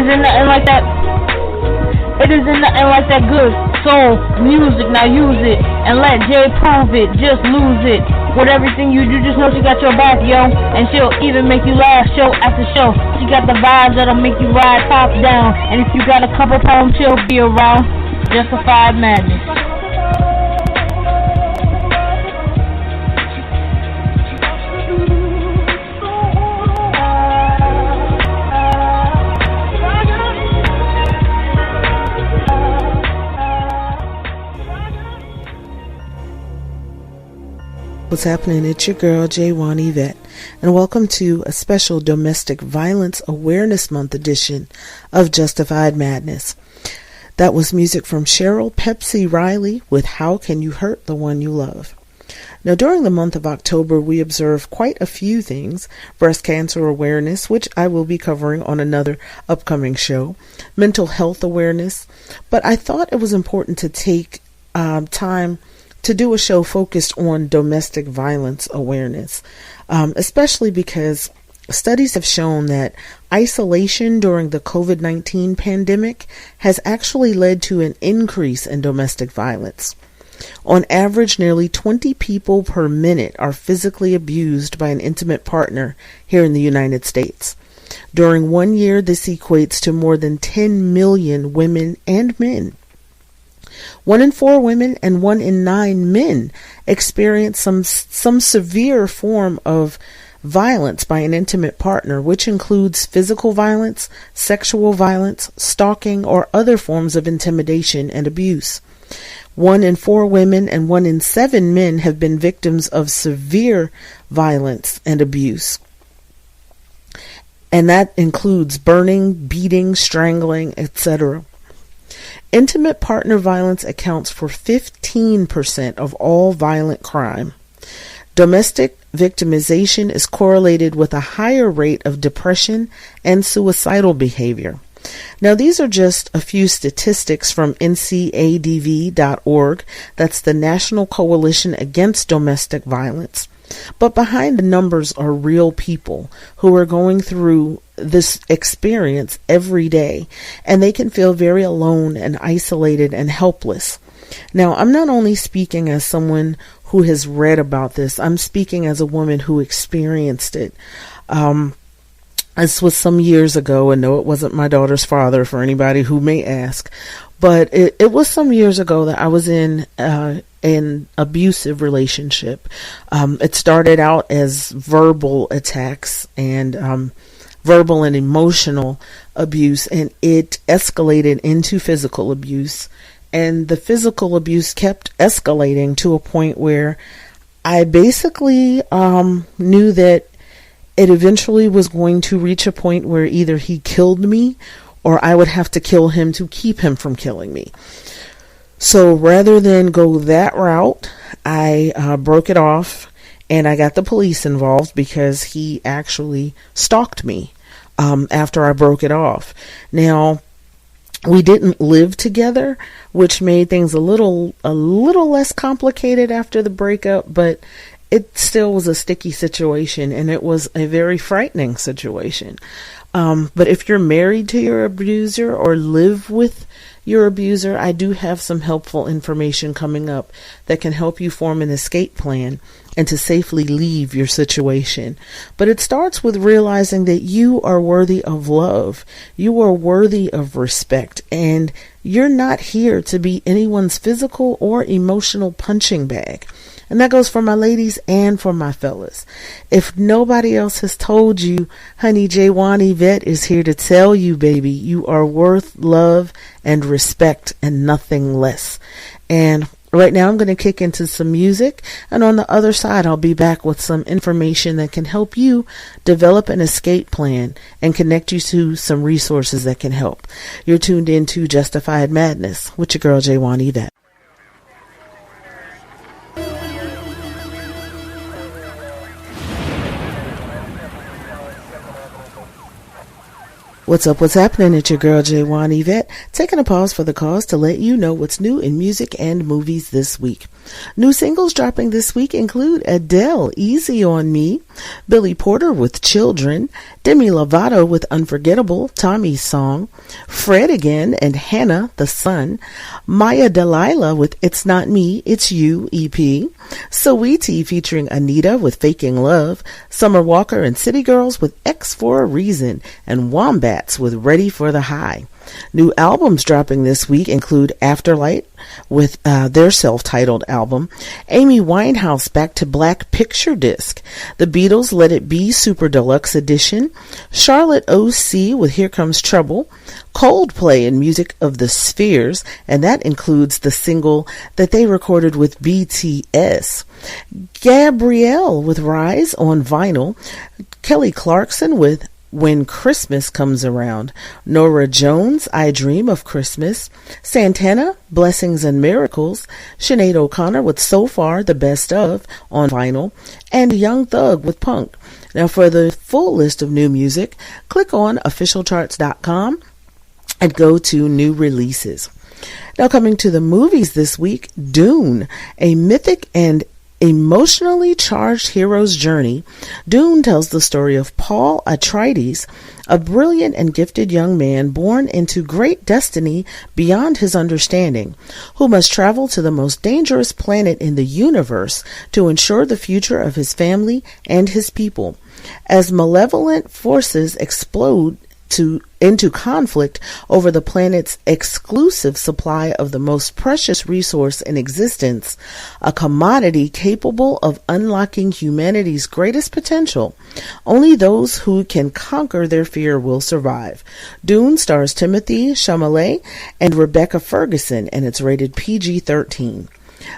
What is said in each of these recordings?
isn't nothing like that. It isn't nothing like that good soul music. Now use it and let Jay prove it. Just lose it. With everything you do, just know she got your back, yo. And she'll even make you laugh show after show. She got the vibes that'll make you ride top down. And if you got a couple pounds, she'll be around. Justified Madness. What's happening? It's your girl, J1 Yvette, and welcome to a special Domestic Violence Awareness Month edition of Justified Madness. That was music from Cheryl, Pepsii, Riley with How Can You Hurt the One You Love. Now, during the month of October, we observe quite a few things. Breast cancer awareness, which I will be covering on another upcoming show. Mental health awareness. But I thought it was important to take time to do a show focused on domestic violence awareness, especially because studies have shown that isolation during the COVID-19 pandemic has actually led to an increase in domestic violence. On average, nearly 20 people per minute are physically abused by an intimate partner here in the United States. During 1 year, this equates to more than 10 million women and men. 1 in 4 women and 1 in 9 men experience some severe form of violence by an intimate partner, which includes physical violence, sexual violence, stalking, or other forms of intimidation and abuse. 1 in 4 women and 1 in 7 men have been victims of severe violence and abuse. And that includes burning, beating, strangling, etc. Intimate partner violence accounts for 15% of all violent crime. Domestic victimization is correlated with a higher rate of depression and suicidal behavior. Now, these are just a few statistics from NCADV.org. That's the National Coalition Against Domestic Violence. But behind the numbers are real people who are going through this experience every day, and they can feel very alone and isolated and helpless. Now, I'm not only speaking as someone who has read about this, I'm speaking as a woman who experienced it. This was some years ago, and no, it wasn't my daughter's father, for anybody who may ask, but it was some years ago that I was in an abusive relationship. It started out as verbal attacks and verbal and emotional abuse, and it escalated into physical abuse. And the physical abuse kept escalating to a point where I basically knew that it eventually was going to reach a point where either he killed me or I would have to kill him to keep him from killing me. So rather than go that route, I broke it off, and I got the police involved because he actually stalked me after I broke it off. Now, we didn't live together, which made things a little less complicated after the breakup, but it still was a sticky situation, and it was a very frightening situation. But if you're married to your abuser or live with your abuser, I do have some helpful information coming up that can help you form an escape plan and to safely leave your situation. But it starts with realizing that you are worthy of love. You are worthy of respect, and you're not here to be anyone's physical or emotional punching bag. And that goes for my ladies and for my fellas. If nobody else has told you, honey, J1 Yvette is here to tell you, baby, you are worth love and respect and nothing less. And right now I'm going to kick into some music, and on the other side I'll be back with some information that can help you develop an escape plan and connect you to some resources that can help. You're tuned in to Justified Madness with your girl J1 Yvette. What's up, what's happening? It's your girl J1 Yvette, taking a pause for the cause to let you know what's new in music and movies this week. New singles dropping this week include Adele, Easy on Me, Billy Porter with Children, Demi Lovato with Unforgettable, Tommy's Song, Fred Again and Hannah, The Sun, Maya Delilah with It's Not Me, It's You, EP, Saweetie featuring Anita with Faking Love, Summer Walker and City Girls with X for a Reason, and Wombats with Ready for the High. New albums dropping this week include Afterlight with their self-titled album, Amy Winehouse Back to Black Picture Disc, The Beatles Let It Be Super Deluxe Edition, Charlotte O.C. with Here Comes Trouble, Coldplay and Music of the Spheres, and that includes the single that they recorded with BTS, Gabrielle with Rise on vinyl, Kelly Clarkson with When Christmas Comes Around, Norah Jones, I Dream of Christmas, Santana, Blessings and Miracles, Sinead O'Connor with So Far the Best Of on vinyl, and Young Thug with Punk. Now for the full list of new music, click on officialcharts.com and go to new releases. Now coming to the movies this week, Dune, a mythic and emotionally charged hero's journey. Dune tells the story of Paul Atreides, a brilliant and gifted young man born into great destiny beyond his understanding, who must travel to the most dangerous planet in the universe to ensure the future of his family and his people. As malevolent forces explode into conflict over the planet's exclusive supply of the most precious resource in existence, a commodity capable of unlocking humanity's greatest potential. Only those who can conquer their fear will survive. Dune stars Timothée Chalamet and Rebecca Ferguson, and it's rated PG-13.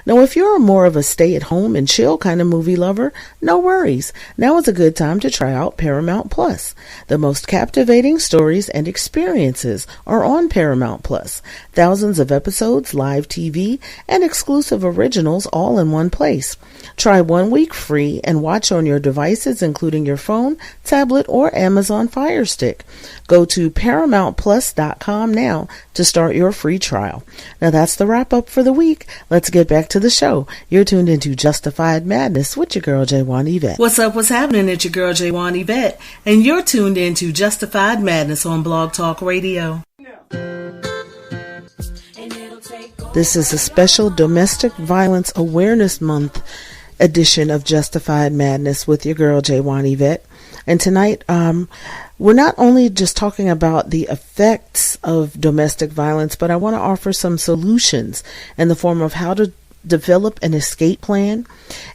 Now, if you're more of a stay-at-home and chill kind of movie lover, no worries. Now is a good time to try out Paramount Plus. The most captivating stories and experiences are on Paramount Plus. Thousands of episodes, live TV, and exclusive originals all in one place. Try 1 week free and watch on your devices, including your phone, tablet, or Amazon Fire Stick. Go to ParamountPlus.com now to start your free trial. Now that's the wrap up for the week. Let's get back to the show. You're tuned into Justified Madness with your girl Jaywan Yvette. What's up? What's happening? It's your girl Jaywan Yvette, and you're tuned into Justified Madness on Blog Talk Radio. This is a special Domestic Violence Awareness Month edition of Justified Madness with your girl Jaywan Yvette. And tonight, we're not only just talking about the effects of domestic violence, but I want to offer some solutions in the form of how to develop an escape plan.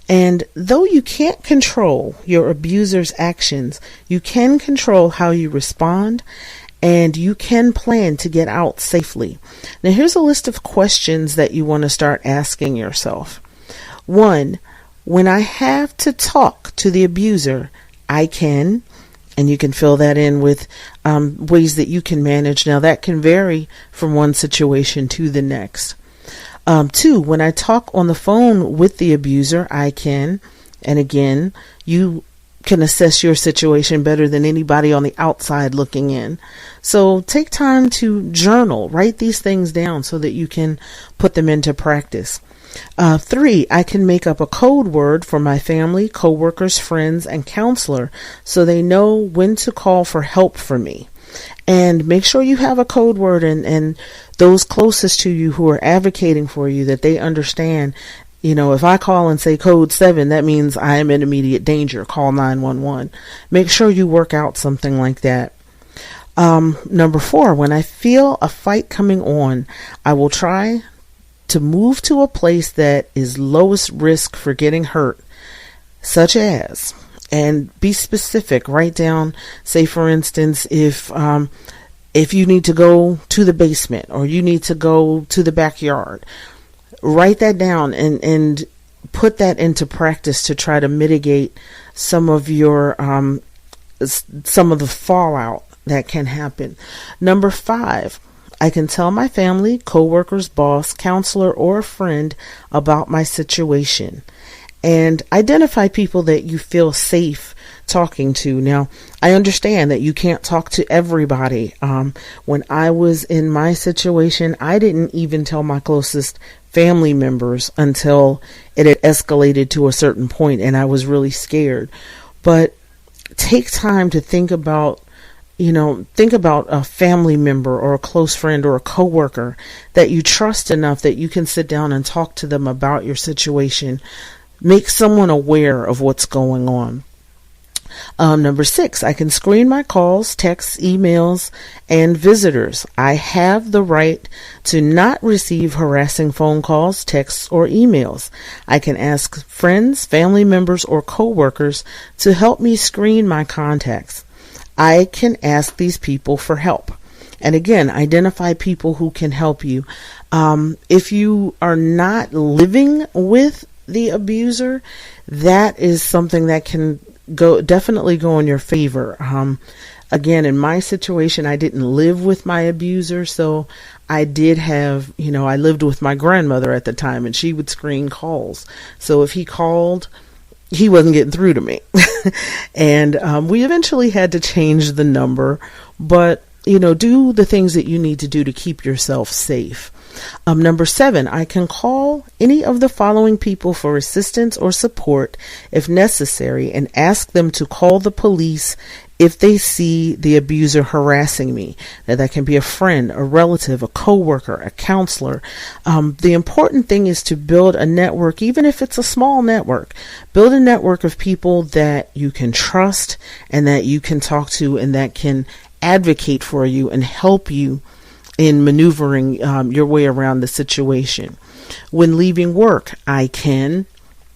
And though you can't control your abuser's actions, you can control how you respond, and you can plan to get out safely. Now, here's a list of questions that you want to start asking yourself. 1, when I have to talk to the abuser, I can, and you can fill that in with ways that you can manage. Now, that can vary from one situation to the next. 2, when I talk on the phone with the abuser, I can, and again, you can assess your situation better than anybody on the outside looking in. So take time to journal, write these things down so that you can put them into practice. 3, I can make up a code word for my family, coworkers, friends, and counselor so they know when to call for help from me. And make sure you have a code word and those closest to you who are advocating for you, that they understand, you know, if I call and say code 7, that means I am in immediate danger. Call 911. Make sure you work out something like that. Number 4, when I feel a fight coming on, I will try to move to a place that is lowest risk for getting hurt, such as, and be specific, write down, say for instance, if you need to go to the basement or you need to go to the backyard, write that down and put that into practice to try to mitigate some of your, some of the fallout that can happen. Number 5, I can tell my family, coworkers, boss, counselor, or a friend about my situation. And identify people that you feel safe talking to. Now, I understand that you can't talk to everybody. When I was in my situation, I didn't even tell my closest family members until it had escalated to a certain point and I was really scared. but take time to think about a family member or a close friend or a coworker that you trust enough that you can sit down and talk to them about your situation. Make someone aware of what's going on. Number 6, I can screen my calls, texts, emails, and visitors. I have the right to not receive harassing phone calls, texts, or emails. I can ask friends, family members, or coworkers to help me screen my contacts. I can ask these people for help. And again, identify people who can help you. If you are not living with the abuser, that is something that can definitely go in your favor. Again, in my situation, I didn't live with my abuser, so I did have, I lived with my grandmother at the time, and she would screen calls. So if he called, he wasn't getting through to me. And we eventually had to change the number, but do the things that you need to do to keep yourself safe. Number 7, I can call any of the following people for assistance or support if necessary and ask them to call the police if they see the abuser harassing me. Now, that can be a friend, a relative, a coworker, a counselor. The important thing is to build a network, even if it's a small network. Build a network of people that you can trust and that you can talk to and that can advocate for you and help you in maneuvering your way around the situation. When leaving work, and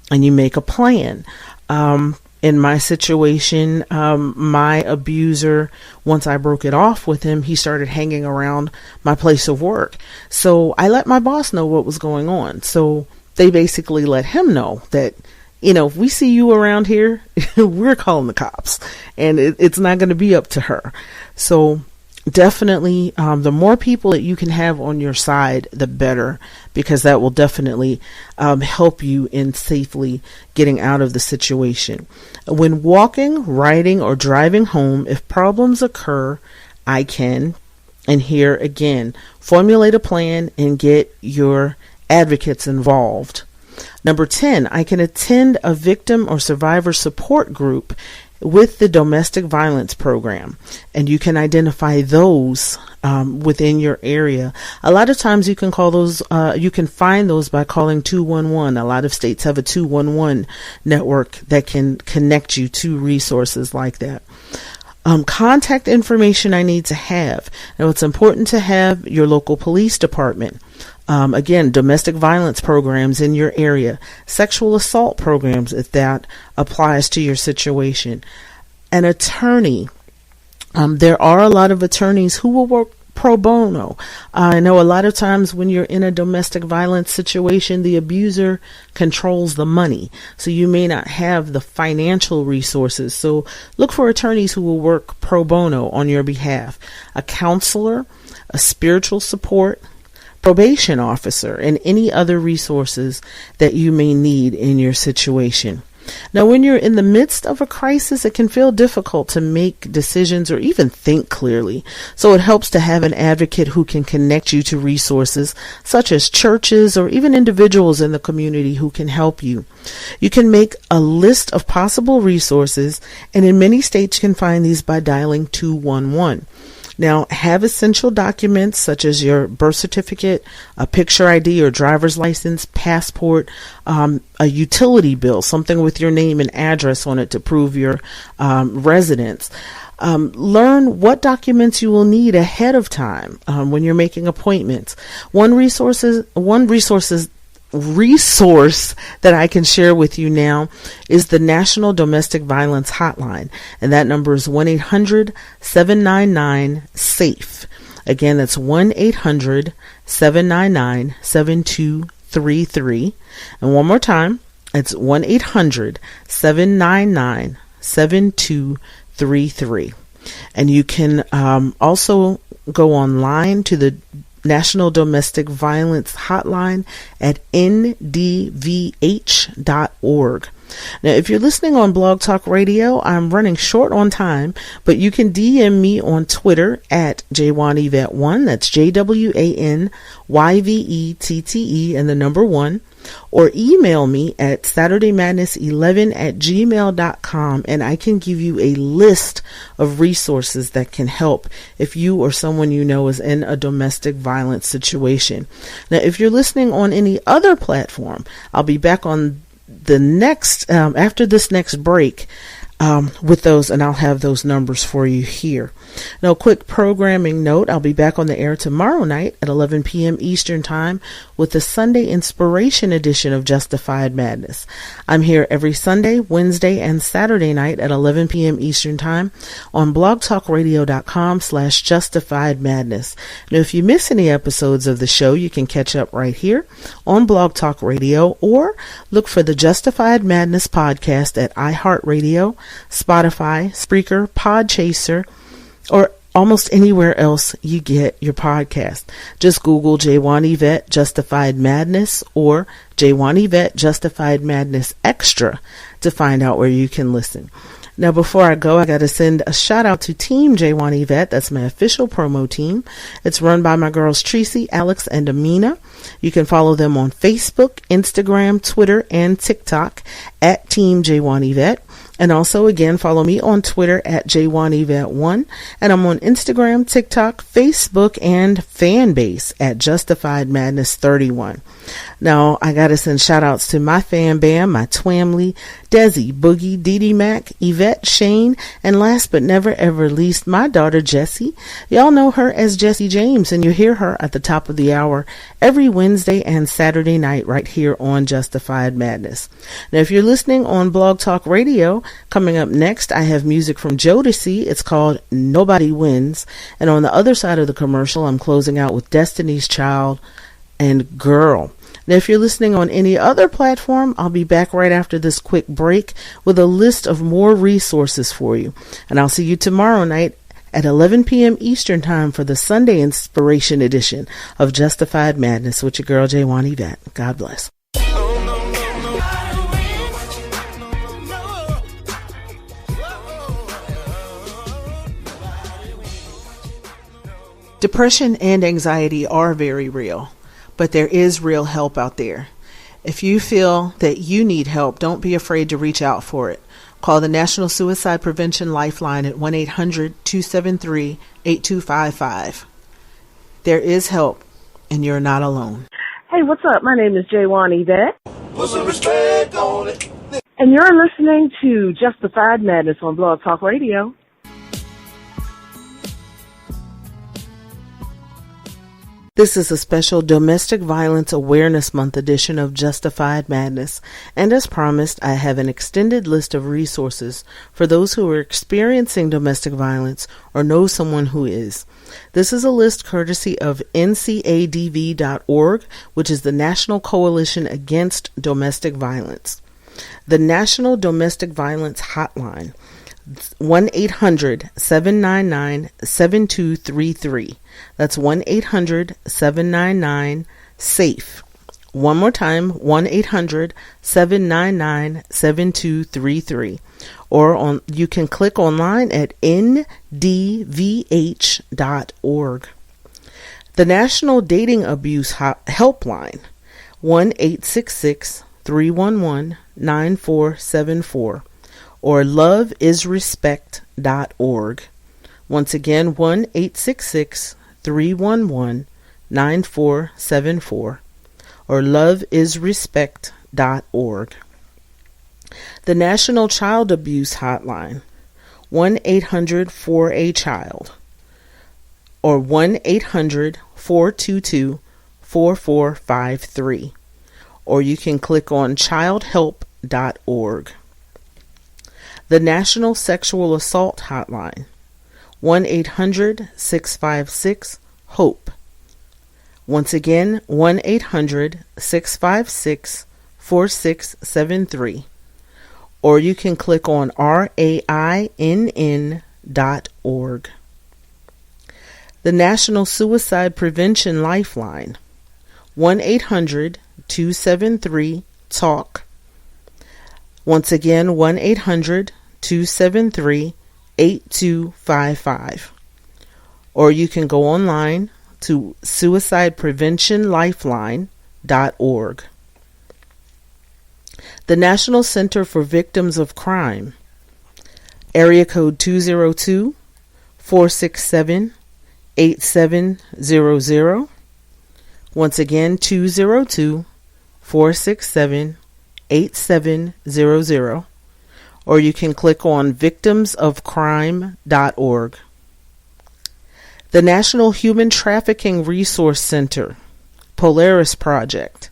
you make a plan. In my situation, my abuser, once I broke it off with him, he started hanging around my place of work. So I let my boss know what was going on. So they basically let him know that, if we see you around here, we're calling the cops, and it's not going to be up to her. So definitely, the more people that you can have on your side, the better, because that will definitely help you in safely getting out of the situation. When walking, riding, or driving home, if problems occur, I can, and here again, formulate a plan and get your advocates involved. Number 10, I can attend a victim or survivor support group with the domestic violence program, and you can identify those within your area. A lot of times you can call those, you can find those by calling 211. A lot of states have a 211 network that can connect you to resources like that. Contact information I need to have. Now, it's important to have your local police department. Again, domestic violence programs in your area, sexual assault programs if that applies to your situation. An attorney. There are a lot of attorneys who will work pro bono. I know a lot of times when you're in a domestic violence situation, the abuser controls the money. So you may not have the financial resources. So look for attorneys who will work pro bono on your behalf. A counselor, a spiritual support, probation officer, and any other resources that you may need in your situation. Now, when you're in the midst of a crisis, it can feel difficult to make decisions or even think clearly. So it helps to have an advocate who can connect you to resources such as churches or even individuals in the community who can help you. You can make a list of possible resources, and in many states you can find these by dialing 211. Now, have essential documents such as your birth certificate, a picture ID or driver's license, passport, a utility bill, something with your name and address on it to prove your residence. Learn what documents you will need ahead of time when you're making appointments. One resource that I can share with you now is the National Domestic Violence Hotline, and that number is 1-800-799-SAFE. Again, that's 1-800-799-7233. And one more time, it's 1-800-799-7233. And you can also go online to the National Domestic Violence Hotline at ndvh.org. Now, if you're listening on Blog Talk Radio, I'm running short on time, but you can DM me on Twitter at JWanYvette1. That's JWANYVETTE and the number 1. Or email me at SaturdayMadness11@gmail.com, and I can give you a list of resources that can help if you or someone you know is in a domestic violence situation. Now, if you're listening on any other platform, I'll be back on the next, after this next break, with those, and I'll have those numbers for you here. Now, quick programming note, I'll be back on the air tomorrow night at 11 p.m. Eastern Time with the Sunday Inspiration edition of Justified Madness. I'm here every Sunday, Wednesday, and Saturday night at 11 p.m. Eastern Time on blogtalkradio.com/Justified Madness. Now, if you miss any episodes of the show, you can catch up right here on Blog Talk Radio, or look for the Justified Madness podcast at iHeartRadio, Spotify, Spreaker, Podchaser, or almost anywhere else you get your podcast. Just Google JWanYvette Justified Madness or JWanYvette Justified Madness Extra to find out where you can listen. Now, before I go, I got to send a shout out to Team JWanYvette. That's my official promo team. It's run by my girls Tracy, Alex, and Amina. You can follow them on Facebook, Instagram, Twitter, and TikTok at Team JWanYvette. And also, again, follow me on Twitter at JWanYvette1. And I'm on Instagram, TikTok, Facebook, and Fanbase at Justified Madness 31. Now, I got to send shout outs to my fan band, my Twamley, Desi, Boogie, Dee Mac, Yvette, Shane, and last but never ever least, my daughter Jessie. Y'all know her as Jessie James, and you hear her at the top of the hour every Wednesday and Saturday night right here on Justified Madness. Now, if you're listening on Blog Talk Radio, coming up next, I have music from Jodeci. It's called Nobody Wins. And on the other side of the commercial, I'm closing out with Destiny's Child and Girl. Now, if you're listening on any other platform, I'll be back right after this quick break with a list of more resources for you. And I'll see you tomorrow night at 11 p.m. Eastern Time for the Sunday Inspiration edition of Justified Madness with your girl, JWanYvette. God bless. Depression and anxiety are very real, but there is real help out there. If you feel that you need help, don't be afraid to reach out for it. Call the National Suicide Prevention Lifeline at 1-800-273-8255. There is help, and you're not alone. Hey, what's up? My name is JWanYvette. Put some respect on it. And you're listening to Justified Madness on Blog Talk Radio. This is a special Domestic Violence Awareness Month edition of Justified Madness, and as promised, I have an extended list of resources for those who are experiencing domestic violence or know someone who is. This is a list courtesy of ncadv.org, which is the National Coalition Against Domestic Violence. The National Domestic Violence Hotline, 1-800-799-7233. That's 1-800-799-SAFE. One more time, 1-800-799-7233. Or you can click online at ndvh.org. The National Dating Abuse Helpline, 1-866-311-9474. Or loveisrespect.org. Once again, 1-866-311-9474. Or loveisrespect.org. The National Child Abuse Hotline, 1-800-4A-CHILD. Or 1-800-422-4453. Or you can click on childhelp.org. The National Sexual Assault Hotline, 1-800-656-HOPE. Once again, 1-800-656-4673. Or you can click on RAINN.org. The National Suicide Prevention Lifeline, 1-800-273-TALK. Once again, 1-800-273-8255. Or you can go online to suicidepreventionlifeline.org. The National Center for Victims of Crime, area code 202-467-8700. Once again, 202-467-8700. Or you can click on victimsofcrime.org. The National Human Trafficking Resource Center, Polaris Project.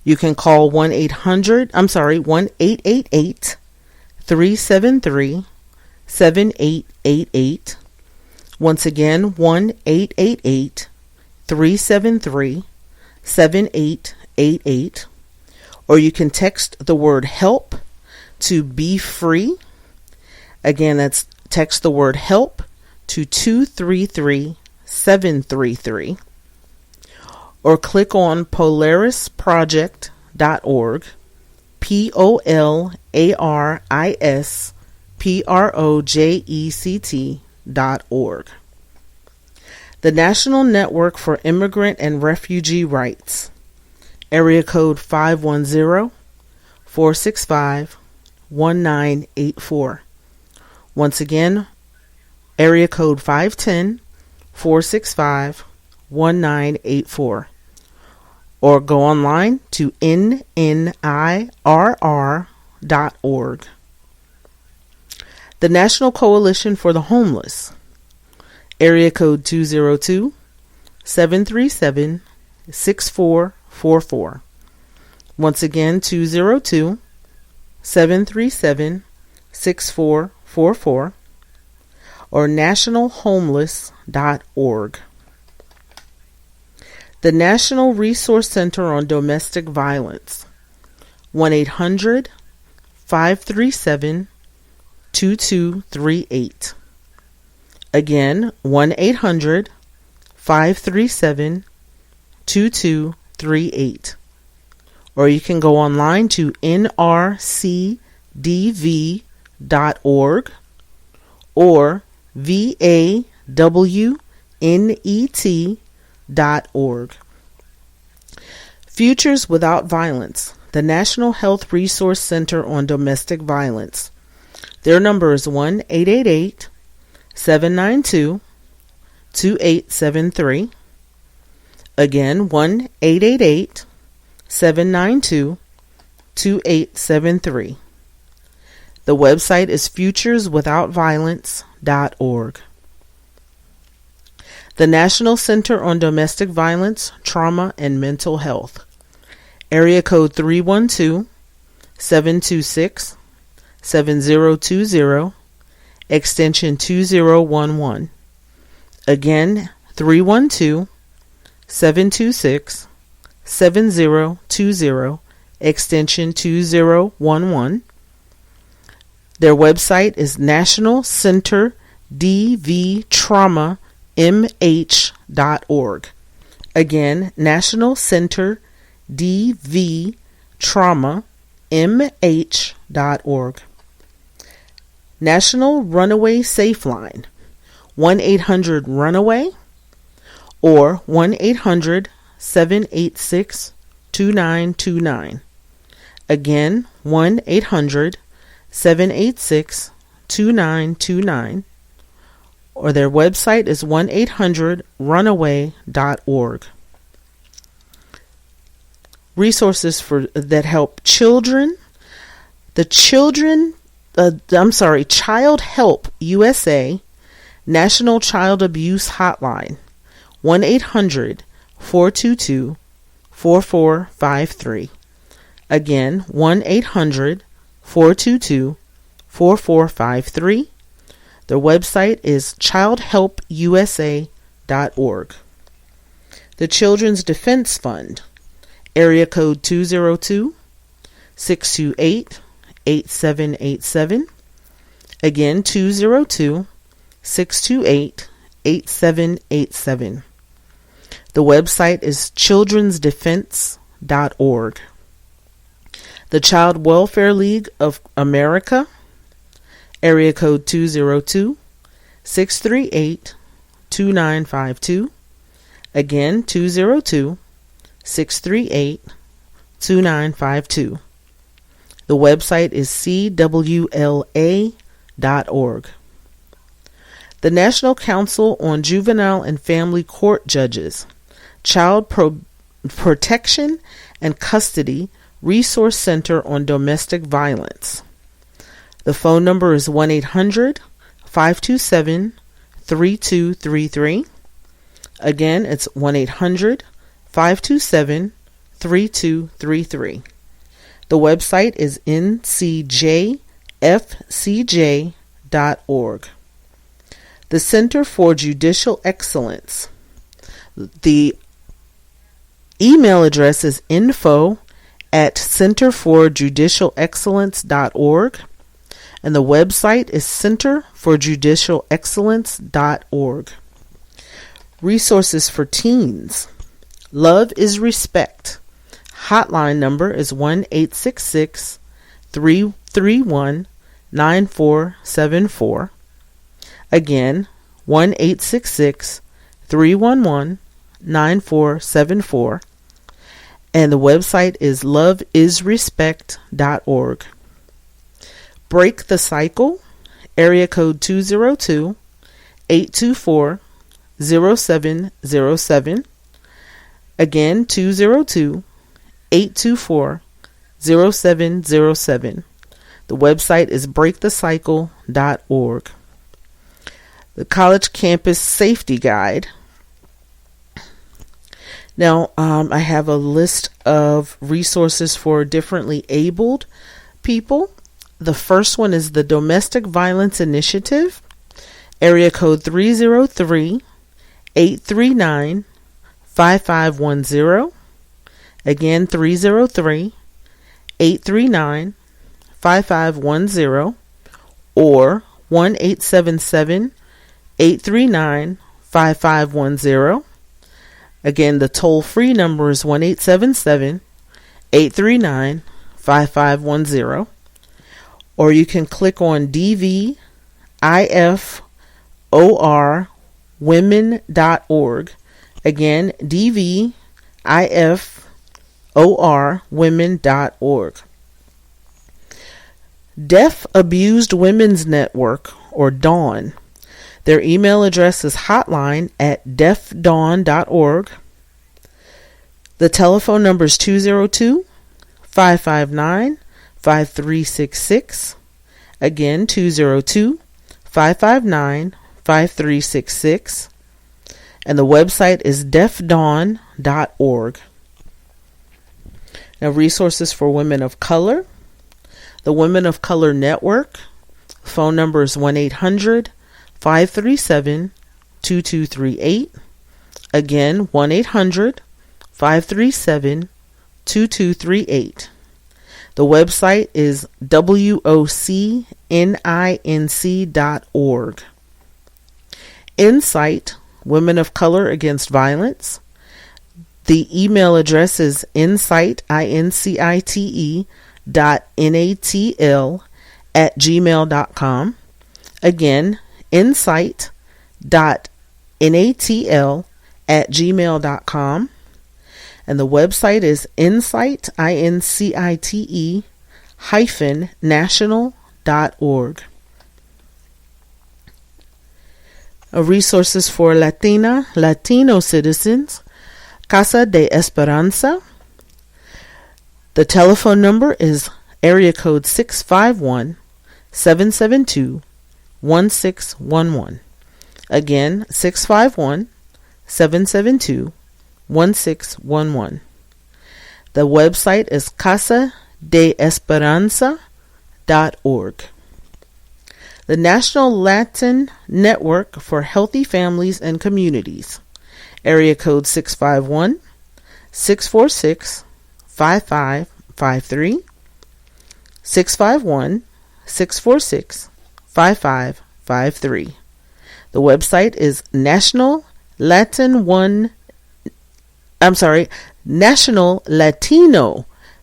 You can call 1-800-373-7888. Once again, 1-888-373-7888. Or you can text the word help to be free. Again, that's text the word help to 233-733. Or click on polarisproject.org, POLARISPROJECT.org. The National Network for Immigrant and Refugee Rights, area code 510-465-1984. Once again, area code 510-465-1984. Or go online to nnirr.org. The National Coalition for the Homeless, area code 202-737-6444. Once again, 202-737-6444. Or nationalhomeless.org. The National Resource Center on Domestic Violence, 1-800-537-2238. Again, 1-800-537-2238. Or you can go online to nrcdv.org or VAWNET.org. Futures Without Violence, the National Health Resource Center on Domestic Violence. Their number is 1-888-792-2873. Again, 1-888-792-2873. The website is futureswithoutviolence.org. The National Center on Domestic Violence, Trauma, and Mental Health, area code 312-726-7020, extension 2011. Again, 312-726-7020, extension 2011. Their website is nationalcenterdvtraumamh.org. Again, nationalcenterdvtraumamh.org. National Runaway Safe Line, 1-800-RUNAWAY or 1-800-786-2929. Again, 1-800-786-2929. Or their website is 1-800-runaway.org. Resources that help children. Child Help USA National Child Abuse Hotline, 1-800-422-4453. Again, 1-800-422-4453. Their website is childhelpusa.org. The Children's Defense Fund, area code 202-628-8787. Again, 202-628-8787. The website is childrensdefense.org. The Child Welfare League of America, area code 202-638-2952. Again, 202-638-2952. The website is cwla.org. The National Council on Juvenile and Family Court Judges, Child Protection and Custody Resource Center on Domestic Violence. The phone number is 1-800-527-3233. Again, it's 1-800-527-3233. The website is ncjfcj.org. The Center for Judicial Excellence. The email address is info@centerforjudicialexcellence.org, and the website is centerforjudicialexcellence.org. Resources for teens. Love is Respect. Hotline number is 1-866-331-9474. Again, 1-866-311-9474. And the website is loveisrespect.org. Break the Cycle, area code 202-824-0707. Again, 202-824-0707. The website is breakthecycle.org. The College Campus Safety Guide. Now, I have a list of resources for differently abled people. The first one is the Domestic Violence Initiative, area code 303-839-5510. Again, 303-839-5510, or 1-877-839-5510. Again, the toll-free number is 1-877-839-5510. Or you can click on dviforwomen.org. Again, dviforwomen.org. Deaf Abused Women's Network, or DAWN. Their email address is hotline@deafdawn.org. The telephone number is 202-559-5366. Again, 202-559-5366. And the website is deafdawn.org. Now, resources for women of color. The Women of Color Network. Phone number is 1-800-537-2238. Again, 1-800-537-2238. The website is wocninc.org. Insight, Women of Color Against Violence. The email address is insight.natl@gmail.com. Again, insight.natl@gmail.com. And the website is insight-national.org. Resources for Latino citizens. Casa de Esperanza. The telephone number is area code 651-772-1611. Again, 651-772-1611. The website is casadeesperanza.org. The National Latin Network for Healthy Families and Communities. Area code 651-646-5553. 651-646-5553. The website is National Latino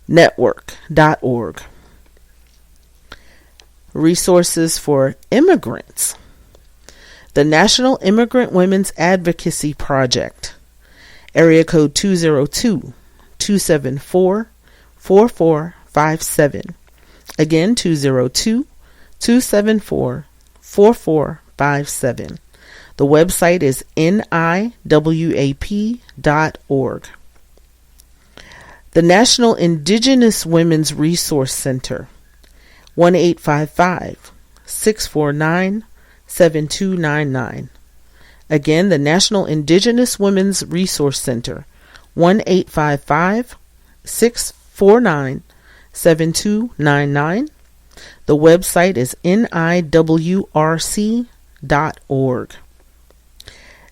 network.org. Resources for immigrants. The National Immigrant Women's Advocacy Project. Area code 202-274-4457. Again, 202-274-4457. The website is niwap.org. The National Indigenous Women's Resource Center, 1-855-649-7299. Again, the National Indigenous Women's Resource Center, 1-855-649-7299. The website is niwrc.org.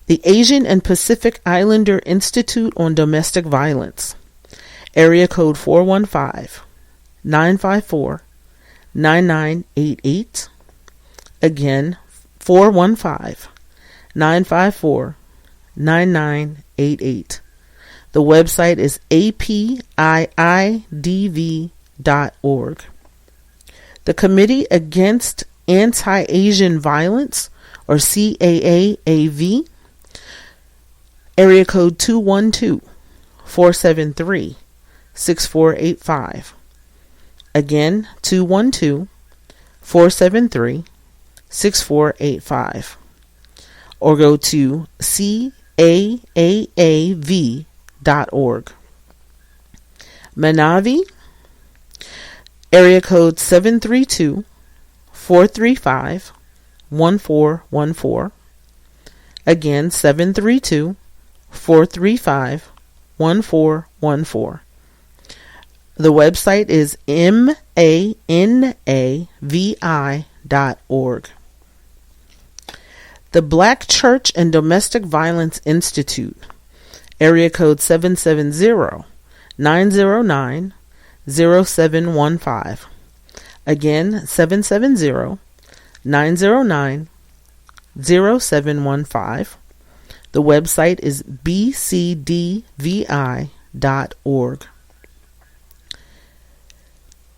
The Asian and Pacific Islander Institute on Domestic Violence. Area code 415-954-9988. Again, 415-954-9988. The website is apiidv.org. The Committee Against Anti-Asian Violence, or CAAAV. Area code 212-473-6485. Again, 212-473-6485. Or go to CAAAV.org. Manavi. Area code 732-435-1414. Again, 732-435-1414. The website is manavi.org. The Black Church and Domestic Violence Institute. Area code 770-909-0715. Again, 770-909-0715. The website is bcdvi.org.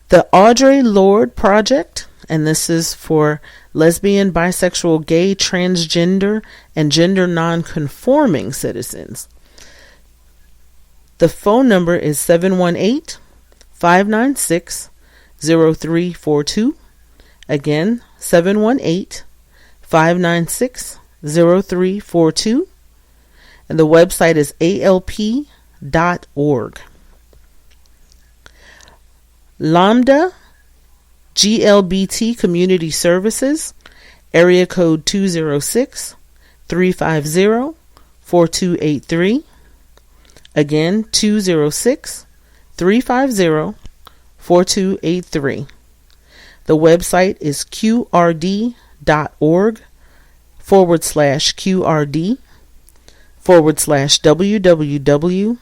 The Audre Lorde Project, and this is for lesbian, bisexual, gay, transgender, and gender non-conforming citizens. The phone number is 718-596-0342. Again, 718-596-0342. And the website is alp.org. Lambda GLBT Community Services, area code 206-350-4283. Again, 206-350-4283. The website is qrd.org/QRD /www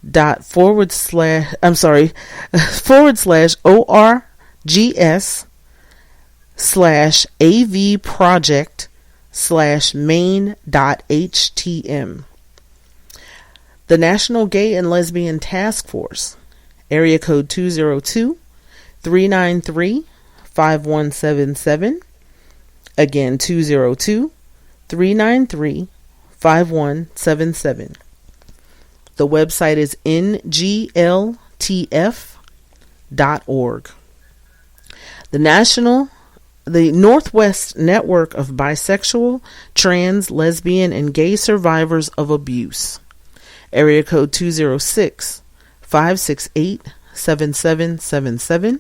/orgs/avproject/main.htm. The National Gay and Lesbian Task Force, area code 202-393-5177. Again, 202-393-5177. The website is ngltf.org. The Northwest Network of Bisexual, Trans, Lesbian, and Gay Survivors of Abuse. Area code 206-568-7777.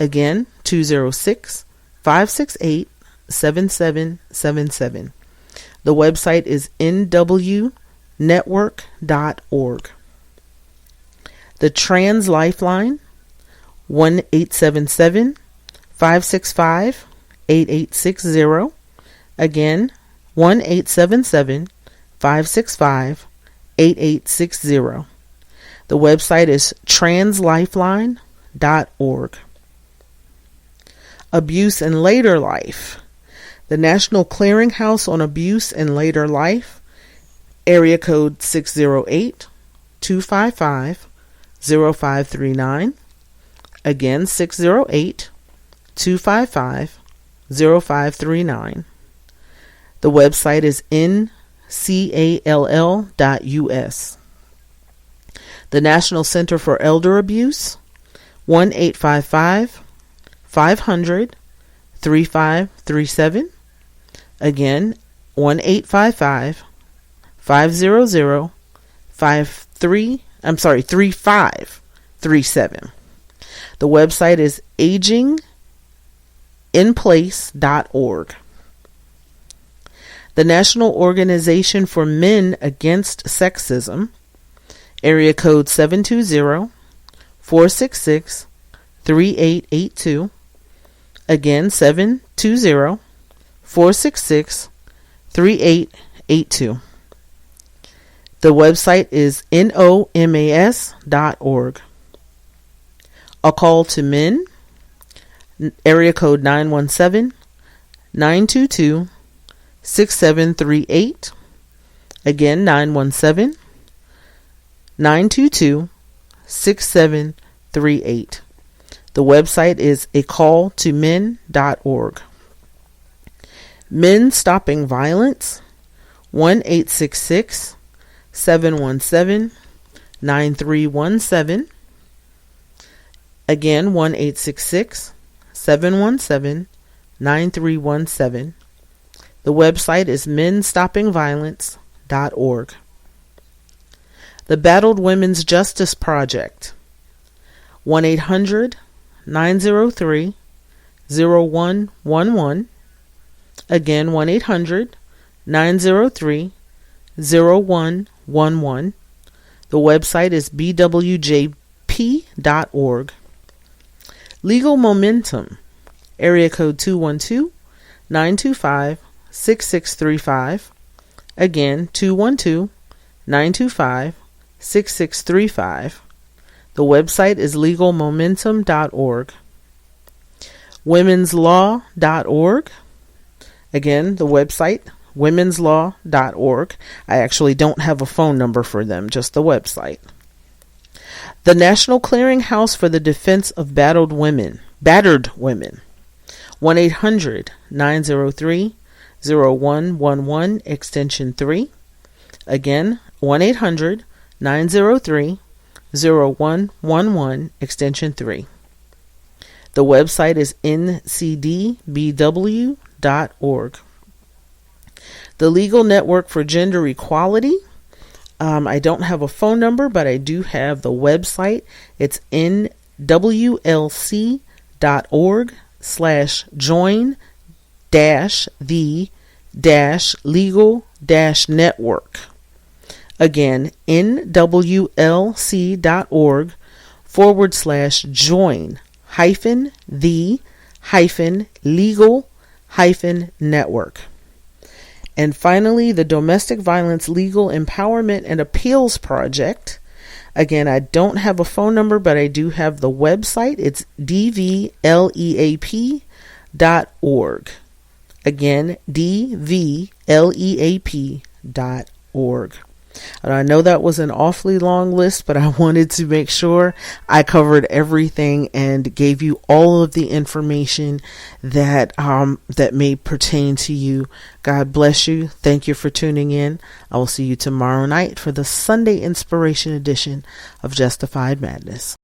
Again, 206-568-7777. The website is nwnetwork.org. The Trans Lifeline, 1-877-565-8860. Again, 1-877-565-8860. The website is translifeline.org. Abuse in Later Life. The National Clearinghouse on Abuse in Later Life, area code 608-255-07 608-255-0539. Again, 608-255-0539. The website is ncall.us. The National Center for Elder Abuse, 1-855-500-3537. Again, 1-855-500-3537. The website is aginginplace.org. The National Organization for Men Against Sexism, area code 720-466-3882. Again, 720-466-3882. The website is nomas.org. A Call to Men, area code 917-922-6738. Again, 917-922-6738. The website is acalltomen.org. Men Stopping Violence, 1-866-717-9317. Again, 1-866-717-9317. The website is menstoppingviolence.org. The Battered Women's Justice Project, 1-800-903-0111. Again, 1-800-903-0111. The website is bwjp.org. Legal Momentum, area code 212-925-6635. Again, 212-925-6635. The website is legalmomentum.org. womenslaw.org. Again, the website, womenslaw.org. I actually don't have a phone number for them, just the website. The National Clearinghouse for the Defense of Battered Women, 1-800-903-0111, extension 3. Again, 1-800-903-0111, extension 3. The website is ncdbw.org. The Legal Network for Gender Equality. I don't have a phone number, but I do have the website. It's nwlc.org/join-the-legal-network. Again, nwlc.org/join-the-legal-network. And finally, the Domestic Violence Legal Empowerment and Appeals Project. Again, I don't have a phone number, but I do have the website. It's dvleap.org. Again, dvleap.org. And I know that was an awfully long list, but I wanted to make sure I covered everything and gave you all of the information that that may pertain to you. God bless you. Thank you for tuning in. I will see you tomorrow night for the Sunday Inspiration edition of Justified Madness.